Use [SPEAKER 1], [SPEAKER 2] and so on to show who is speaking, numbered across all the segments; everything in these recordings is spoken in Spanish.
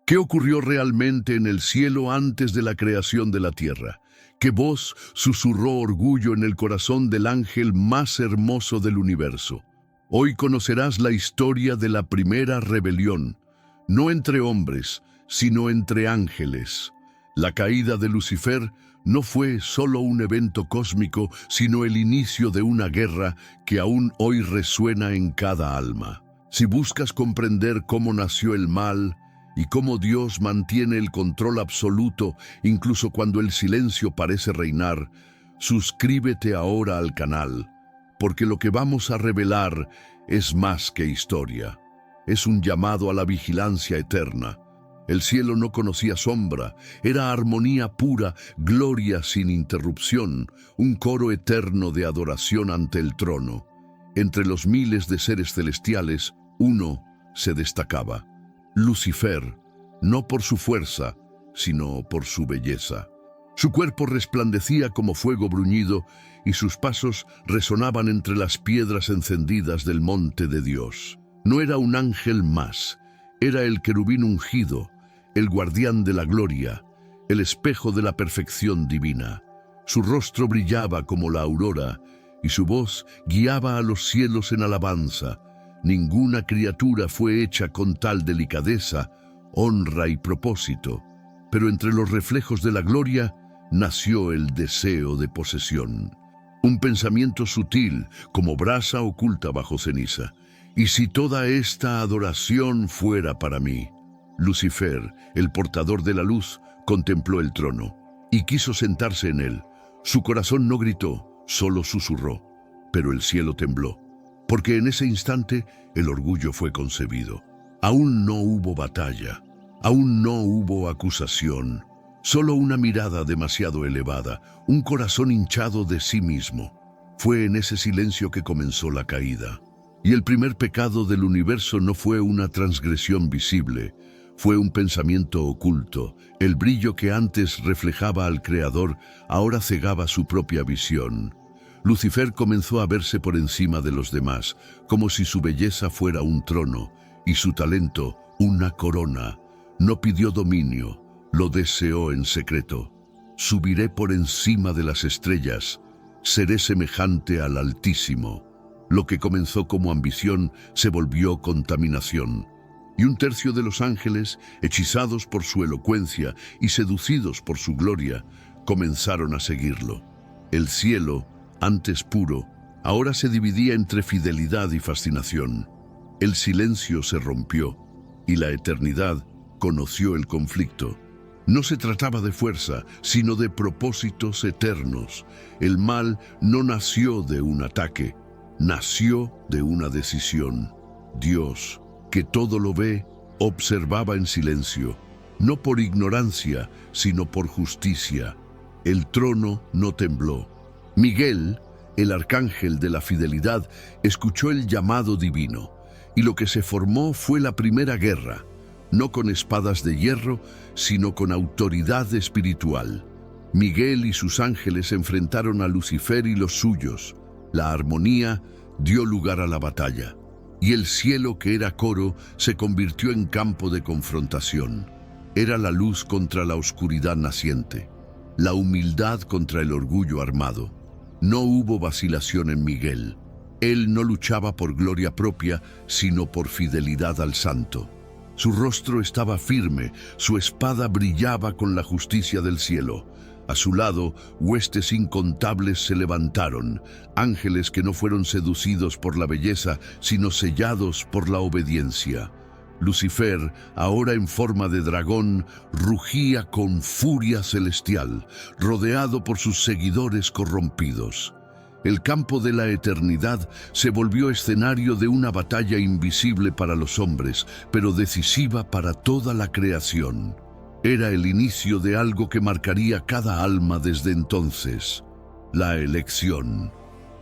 [SPEAKER 1] ¿Qué ocurrió realmente en el cielo antes de la creación de la tierra? ¿Qué voz susurró orgullo en el corazón del ángel más hermoso del universo? Hoy conocerás la historia de la primera rebelión, no entre hombres, sino entre ángeles. La caída de Lucifer no fue solo un evento cósmico, sino el inicio de una guerra que aún hoy resuena en cada alma. Si buscas comprender cómo nació el mal y cómo Dios mantiene el control absoluto incluso cuando el silencio parece reinar, suscríbete ahora al canal, porque lo que vamos a revelar es más que historia. Es un llamado a la vigilancia eterna. El cielo no conocía sombra, era armonía pura, gloria sin interrupción, un coro eterno de adoración ante el trono. Entre los miles de seres celestiales, uno se destacaba: Lucifer, no por su fuerza, sino por su belleza. Su cuerpo resplandecía como fuego bruñido y sus pasos resonaban entre las piedras encendidas del monte de Dios. No era un ángel más, era el querubín ungido, el guardián de la gloria, el espejo de la perfección divina. Su rostro brillaba como la aurora y su voz guiaba a los cielos en alabanza. Ninguna criatura fue hecha con tal delicadeza, honra y propósito, pero entre los reflejos de la gloria nació el deseo de posesión. Un pensamiento sutil, como brasa oculta bajo ceniza. ¿Y si toda esta adoración fuera para mí? Lucifer, el portador de la luz, contempló el trono y quiso sentarse en él. Su corazón no gritó, solo susurró, pero el cielo tembló, porque en ese instante el orgullo fue concebido. Aún no hubo batalla, aún no hubo acusación, solo una mirada demasiado elevada, un corazón hinchado de sí mismo. Fue en ese silencio que comenzó la caída. Y el primer pecado del universo no fue una transgresión visible, fue un pensamiento oculto. El brillo que antes reflejaba al Creador ahora cegaba su propia visión. Lucifer comenzó a verse por encima de los demás, como si su belleza fuera un trono y su talento una corona. No pidió dominio, lo deseó en secreto. Subiré por encima de las estrellas, seré semejante al Altísimo. Lo que comenzó como ambición se volvió contaminación. Y un tercio de los ángeles, hechizados por su elocuencia y seducidos por su gloria, comenzaron a seguirlo. El cielo, antes puro, ahora se dividía entre fidelidad y fascinación. El silencio se rompió y la eternidad conoció el conflicto. No se trataba de fuerza, sino de propósitos eternos. El mal no nació de un ataque, nació de una decisión. Dios, que todo lo ve, observaba en silencio, no por ignorancia, sino por justicia. El trono no tembló. Miguel, el arcángel de la fidelidad, escuchó el llamado divino, y lo que se formó fue la primera guerra, no con espadas de hierro, sino con autoridad espiritual. Miguel y sus ángeles enfrentaron a Lucifer y los suyos. La armonía dio lugar a la batalla, y el cielo, que era coro, se convirtió en campo de confrontación. Era la luz contra la oscuridad naciente, la humildad contra el orgullo armado. No hubo vacilación en Miguel. Él no luchaba por gloria propia, sino por fidelidad al Santo. Su rostro estaba firme, su espada brillaba con la justicia del cielo. A su lado, huestes incontables se levantaron, ángeles que no fueron seducidos por la belleza, sino sellados por la obediencia. Lucifer, ahora en forma de dragón, rugía con furia celestial, rodeado por sus seguidores corrompidos. El campo de la eternidad se volvió escenario de una batalla invisible para los hombres, pero decisiva para toda la creación. Era el inicio de algo que marcaría cada alma desde entonces: la elección.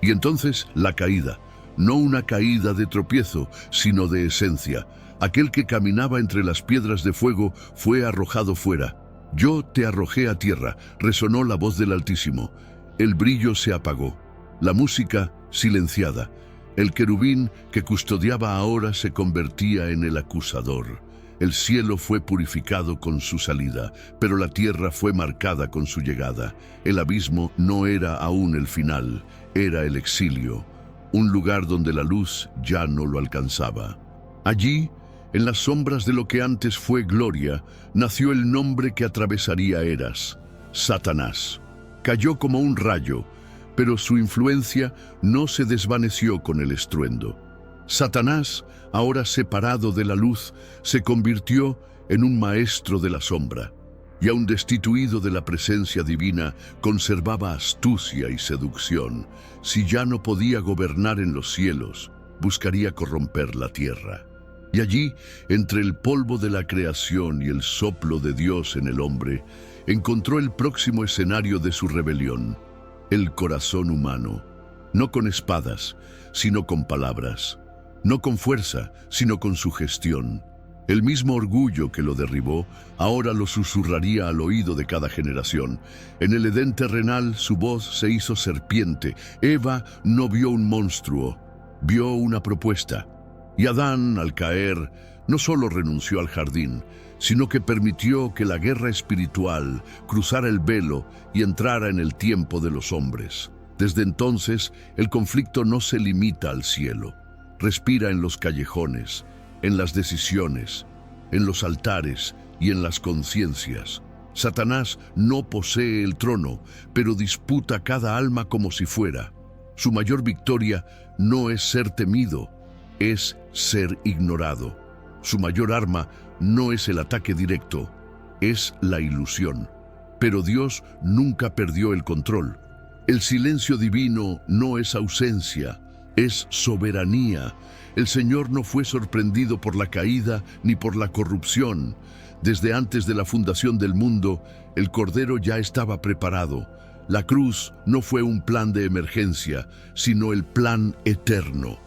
[SPEAKER 1] Y entonces la caída, no una caída de tropiezo, sino de esencia. Aquel que caminaba entre las piedras de fuego fue arrojado fuera. Yo te arrojé a tierra, resonó la voz del Altísimo. El brillo se apagó, la música silenciada. El querubín que custodiaba ahora se convertía en el acusador. El cielo fue purificado con su salida, pero la tierra fue marcada con su llegada. El abismo no era aún el final, era el exilio, un lugar donde la luz ya no lo alcanzaba. Allí, en las sombras de lo que antes fue gloria, nació el nombre que atravesaría eras: Satanás. Cayó como un rayo, pero su influencia no se desvaneció con el estruendo. Satanás, ahora separado de la luz, se convirtió en un maestro de la sombra, y aun destituido de la presencia divina, conservaba astucia y seducción. Si ya no podía gobernar en los cielos, buscaría corromper la tierra. Y allí, entre el polvo de la creación y el soplo de Dios en el hombre, encontró el próximo escenario de su rebelión: el corazón humano, no con espadas, sino con palabras, no con fuerza, sino con sugestión. El mismo orgullo que lo derribó, ahora lo susurraría al oído de cada generación. En el Edén terrenal, su voz se hizo serpiente. Eva no vio un monstruo, vio una propuesta. Y Adán, al caer, no solo renunció al jardín, sino que permitió que la guerra espiritual cruzara el velo y entrara en el tiempo de los hombres. Desde entonces, el conflicto no se limita al cielo. Respira en los callejones, en las decisiones, en los altares y en las conciencias. Satanás no posee el trono, pero disputa cada alma como si fuera. Su mayor victoria no es ser temido, es ser ignorado. Su mayor arma no es el ataque directo, es la ilusión. Pero Dios nunca perdió el control. El silencio divino no es ausencia, es soberanía. El Señor no fue sorprendido por la caída ni por la corrupción. Desde antes de la fundación del mundo, el Cordero ya estaba preparado. La cruz no fue un plan de emergencia, sino el plan eterno.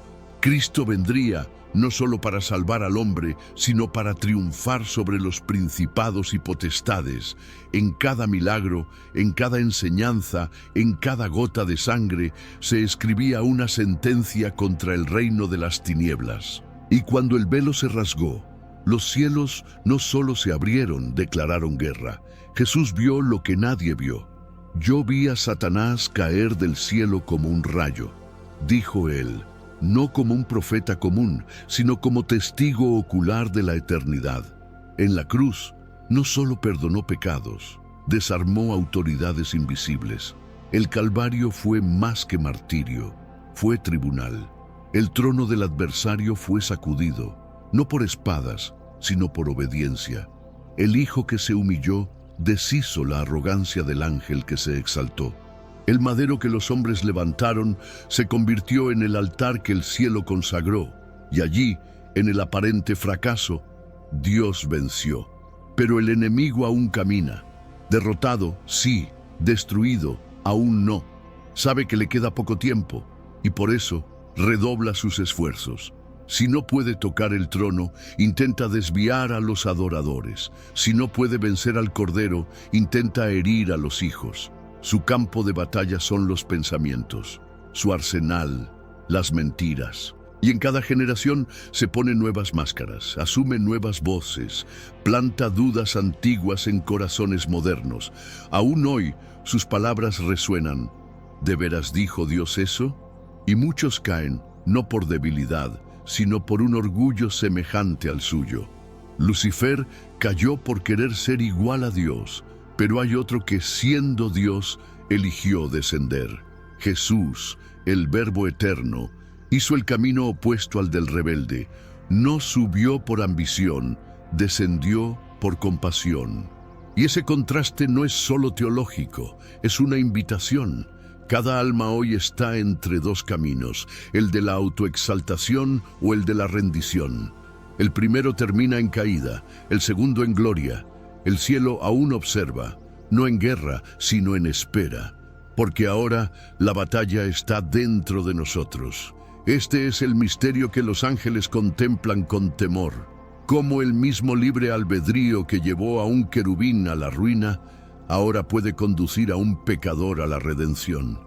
[SPEAKER 1] Cristo vendría no solo para salvar al hombre, sino para triunfar sobre los principados y potestades. En cada milagro, en cada enseñanza, en cada gota de sangre, se escribía una sentencia contra el reino de las tinieblas. Y cuando el velo se rasgó, los cielos no solo se abrieron, declararon guerra. Jesús vio lo que nadie vio. Yo vi a Satanás caer del cielo como un rayo, dijo él, no como un profeta común, sino como testigo ocular de la eternidad. En la cruz, no solo perdonó pecados, desarmó autoridades invisibles. El Calvario fue más que martirio, fue tribunal. El trono del adversario fue sacudido, no por espadas, sino por obediencia. El Hijo que se humilló deshizo la arrogancia del ángel que se exaltó. El madero que los hombres levantaron se convirtió en el altar que el cielo consagró, y allí, en el aparente fracaso, Dios venció. Pero el enemigo aún camina. Derrotado, sí; destruido, aún no. Sabe que le queda poco tiempo, y por eso redobla sus esfuerzos. Si no puede tocar el trono, intenta desviar a los adoradores. Si no puede vencer al Cordero, intenta herir a los hijos. Su campo de batalla son los pensamientos, su arsenal, las mentiras. Y en cada generación se ponen nuevas máscaras, asume nuevas voces, planta dudas antiguas en corazones modernos. Aún hoy sus palabras resuenan. ¿De veras dijo Dios eso? Y muchos caen, no por debilidad, sino por un orgullo semejante al suyo. Lucifer cayó por querer ser igual a Dios, pero hay otro que, siendo Dios, eligió descender. Jesús, el Verbo eterno, hizo el camino opuesto al del rebelde. No subió por ambición, descendió por compasión. Y ese contraste no es solo teológico, es una invitación. Cada alma hoy está entre dos caminos, el de la autoexaltación o el de la rendición. El primero termina en caída, el segundo en gloria. El cielo aún observa, no en guerra, sino en espera, porque ahora la batalla está dentro de nosotros. Este es el misterio que los ángeles contemplan con temor. Cómo el mismo libre albedrío que llevó a un querubín a la ruina, ahora puede conducir a un pecador a la redención.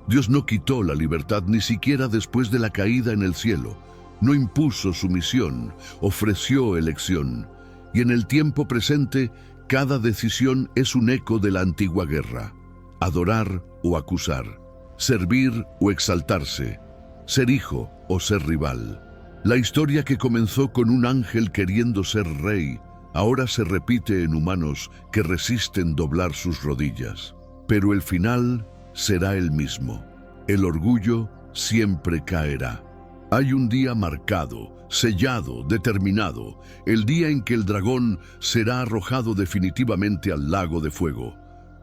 [SPEAKER 1] Dios no quitó la libertad ni siquiera después de la caída en el cielo. No impuso sumisión, ofreció elección. Y en el tiempo presente, cada decisión es un eco de la antigua guerra. Adorar o acusar, servir o exaltarse, ser hijo o ser rival. La historia que comenzó con un ángel queriendo ser rey, ahora se repite en humanos que resisten doblar sus rodillas. Pero el final será el mismo. El orgullo siempre caerá. Hay un día marcado, sellado, determinado, el día en que el dragón será arrojado definitivamente al lago de fuego.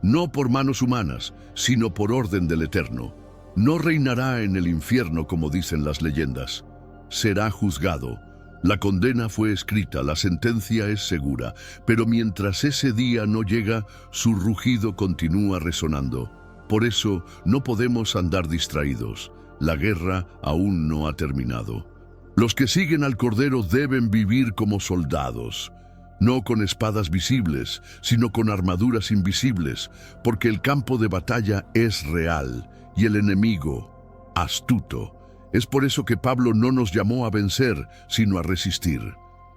[SPEAKER 1] No por manos humanas, sino por orden del Eterno. No reinará en el infierno como dicen las leyendas. Será juzgado. La condena fue escrita, la sentencia es segura, pero mientras ese día no llega, su rugido continúa resonando. Por eso no podemos andar distraídos. La guerra aún no ha terminado. Los que siguen al Cordero deben vivir como soldados, no con espadas visibles, sino con armaduras invisibles, porque el campo de batalla es real y el enemigo astuto. Es por eso que Pablo no nos llamó a vencer, sino a resistir.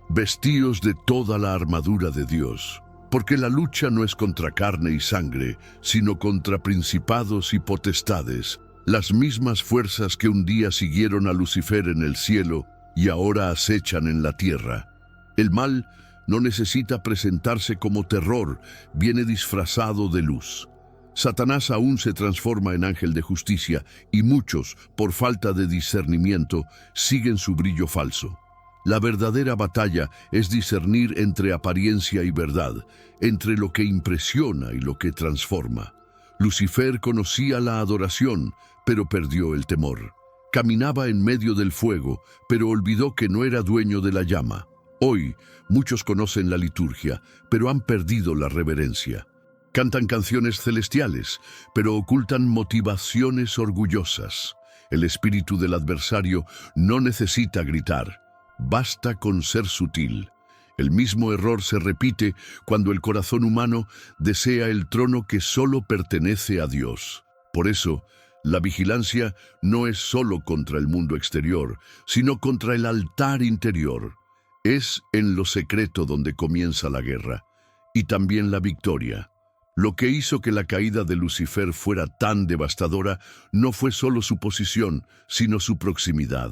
[SPEAKER 1] Vestíos de toda la armadura de Dios, porque la lucha no es contra carne y sangre, sino contra principados y potestades, las mismas fuerzas que un día siguieron a Lucifer en el cielo y ahora acechan en la tierra. El mal no necesita presentarse como terror, viene disfrazado de luz. Satanás aún se transforma en ángel de justicia y muchos, por falta de discernimiento, siguen su brillo falso. La verdadera batalla es discernir entre apariencia y verdad, entre lo que impresiona y lo que transforma. Lucifer conocía la adoración, pero perdió el temor. Caminaba en medio del fuego, pero olvidó que no era dueño de la llama. Hoy, muchos conocen la liturgia, pero han perdido la reverencia. Cantan canciones celestiales, pero ocultan motivaciones orgullosas. El espíritu del adversario no necesita gritar, basta con ser sutil. El mismo error se repite cuando el corazón humano desea el trono que solo pertenece a Dios. Por eso, la vigilancia no es solo contra el mundo exterior, sino contra el altar interior. Es en lo secreto donde comienza la guerra, y también la victoria. Lo que hizo que la caída de Lucifer fuera tan devastadora no fue solo su posición, sino su proximidad.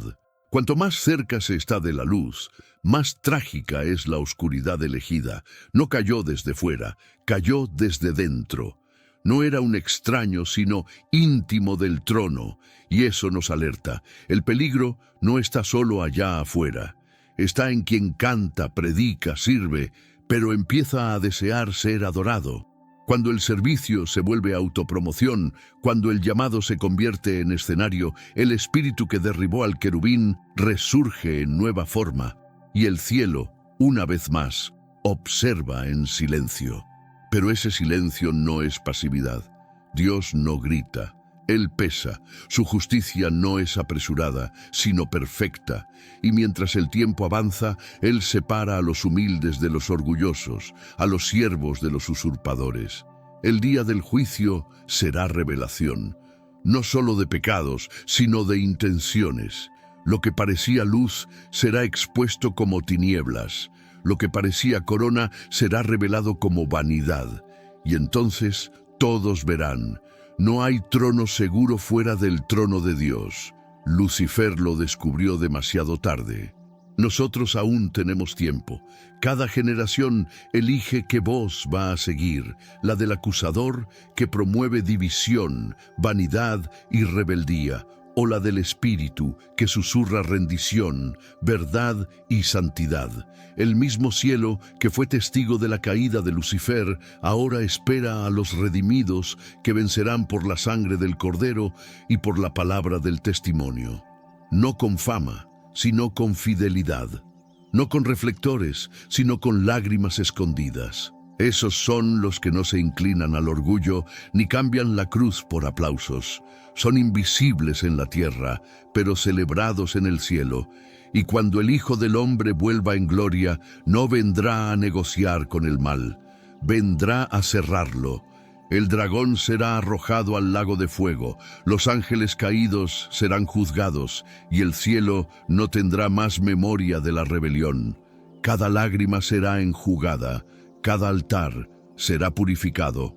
[SPEAKER 1] Cuanto más cerca se está de la luz, más trágica es la oscuridad elegida. No cayó desde fuera, cayó desde dentro. No era un extraño, sino íntimo del trono, y eso nos alerta. El peligro no está solo allá afuera. Está en quien canta, predica, sirve, pero empieza a desear ser adorado. Cuando el servicio se vuelve autopromoción, cuando el llamado se convierte en escenario, el espíritu que derribó al querubín resurge en nueva forma, y el cielo, una vez más, observa en silencio. Pero ese silencio no es pasividad. Dios no grita. Él pesa. Su justicia no es apresurada, sino perfecta. Y mientras el tiempo avanza, Él separa a los humildes de los orgullosos, a los siervos de los usurpadores. El día del juicio será revelación, no solo de pecados, sino de intenciones. Lo que parecía luz será expuesto como tinieblas. Lo que parecía corona será revelado como vanidad. Y entonces todos verán. No hay trono seguro fuera del trono de Dios. Lucifer lo descubrió demasiado tarde. Nosotros aún tenemos tiempo. Cada generación elige qué voz va a seguir, la del acusador que promueve división, vanidad y rebeldía, o la del espíritu que susurra rendición, verdad y santidad. El mismo cielo que fue testigo de la caída de Lucifer ahora espera a los redimidos que vencerán por la sangre del Cordero y por la palabra del testimonio. No con fama, sino con fidelidad. No con reflectores, sino con lágrimas escondidas. Esos son los que no se inclinan al orgullo ni cambian la cruz por aplausos. Son invisibles en la tierra, pero celebrados en el cielo. Y cuando el Hijo del Hombre vuelva en gloria, no vendrá a negociar con el mal, vendrá a cerrarlo. El dragón será arrojado al lago de fuego, los ángeles caídos serán juzgados, y el cielo no tendrá más memoria de la rebelión. Cada lágrima será enjugada, cada altar será purificado.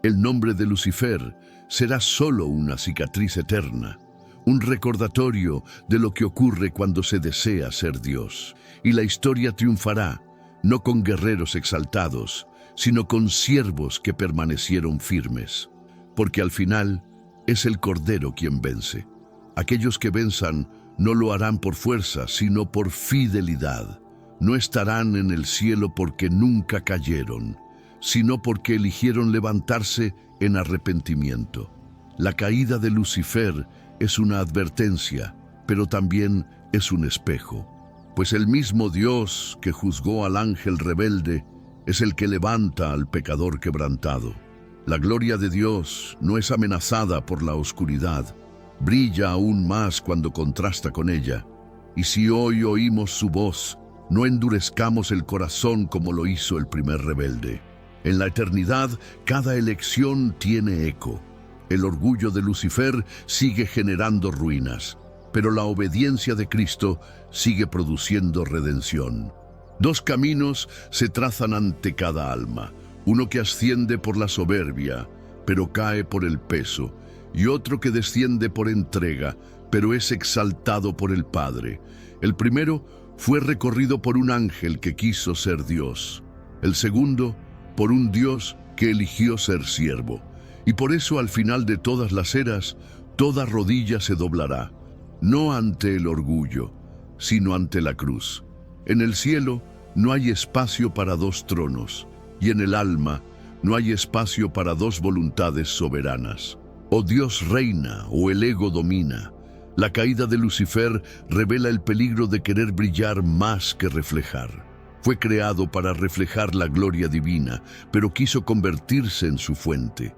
[SPEAKER 1] El nombre de Lucifer será solo una cicatriz eterna, un recordatorio de lo que ocurre cuando se desea ser Dios. Y la historia triunfará, no con guerreros exaltados, sino con siervos que permanecieron firmes. Porque al final es el Cordero quien vence. Aquellos que venzan no lo harán por fuerza, sino por fidelidad. No estarán en el cielo porque nunca cayeron, sino porque eligieron levantarse en arrepentimiento. La caída de Lucifer es una advertencia, pero también es un espejo. Pues el mismo Dios que juzgó al ángel rebelde es el que levanta al pecador quebrantado. La gloria de Dios no es amenazada por la oscuridad, brilla aún más cuando contrasta con ella. Y si hoy oímos su voz, no endurezcamos el corazón como lo hizo el primer rebelde. En la eternidad, cada elección tiene eco. El orgullo de Lucifer sigue generando ruinas, pero la obediencia de Cristo sigue produciendo redención. Dos caminos se trazan ante cada alma, uno que asciende por la soberbia, pero cae por el peso, y otro que desciende por entrega, pero es exaltado por el Padre. El primero fue recorrido por un ángel que quiso ser Dios. El segundo, por un Dios que eligió ser siervo. Y por eso al final de todas las eras, toda rodilla se doblará, no ante el orgullo, sino ante la cruz. En el cielo no hay espacio para dos tronos, y en el alma no hay espacio para dos voluntades soberanas. O Dios reina o el ego domina. La caída de Lucifer revela el peligro de querer brillar más que reflejar. Fue creado para reflejar la gloria divina, pero quiso convertirse en su fuente.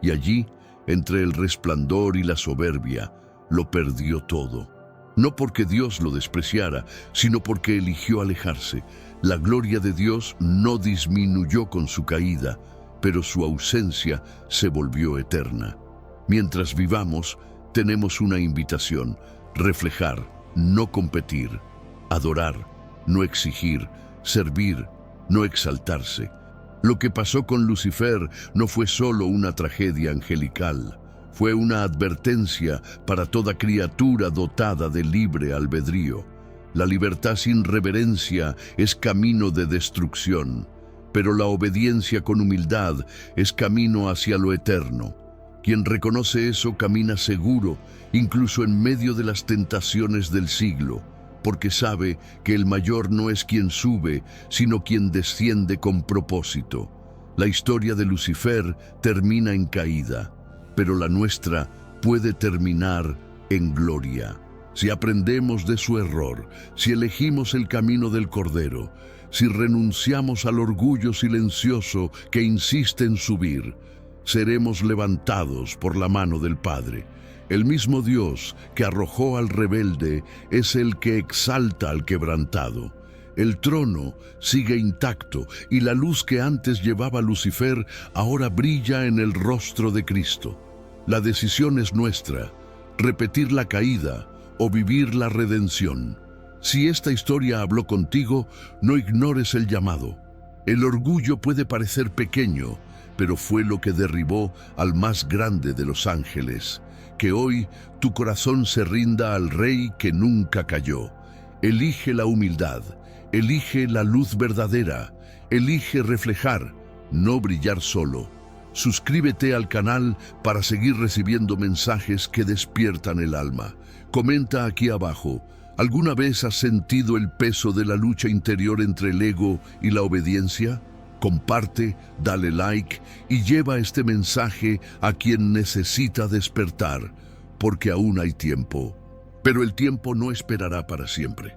[SPEAKER 1] Y allí, entre el resplandor y la soberbia, lo perdió todo. No porque Dios lo despreciara, sino porque eligió alejarse. La gloria de Dios no disminuyó con su caída, pero su ausencia se volvió eterna. Mientras vivamos, tenemos una invitación: reflejar, no competir, adorar, no exigir, servir, no exaltarse. Lo que pasó con Lucifer no fue solo una tragedia angelical, fue una advertencia para toda criatura dotada de libre albedrío. La libertad sin reverencia es camino de destrucción, pero la obediencia con humildad es camino hacia lo eterno. Quien reconoce eso camina seguro, incluso en medio de las tentaciones del siglo, porque sabe que el mayor no es quien sube, sino quien desciende con propósito. La historia de Lucifer termina en caída, pero la nuestra puede terminar en gloria. Si aprendemos de su error, si elegimos el camino del Cordero, si renunciamos al orgullo silencioso que insiste en subir, seremos levantados por la mano del Padre. El mismo Dios que arrojó al rebelde es el que exalta al quebrantado. El trono sigue intacto y la luz que antes llevaba Lucifer ahora brilla en el rostro de Cristo. La decisión es nuestra: repetir la caída o vivir la redención. Si esta historia habló contigo, no ignores el llamado. El orgullo puede parecer pequeño, pero fue lo que derribó al más grande de los ángeles. Que hoy tu corazón se rinda al Rey que nunca cayó. Elige la humildad, elige la luz verdadera, elige reflejar, no brillar solo. Suscríbete al canal para seguir recibiendo mensajes que despiertan el alma. Comenta aquí abajo: ¿alguna vez has sentido el peso de la lucha interior entre el ego y la obediencia? Comparte, dale like y lleva este mensaje a quien necesita despertar, porque aún hay tiempo. Pero el tiempo no esperará para siempre.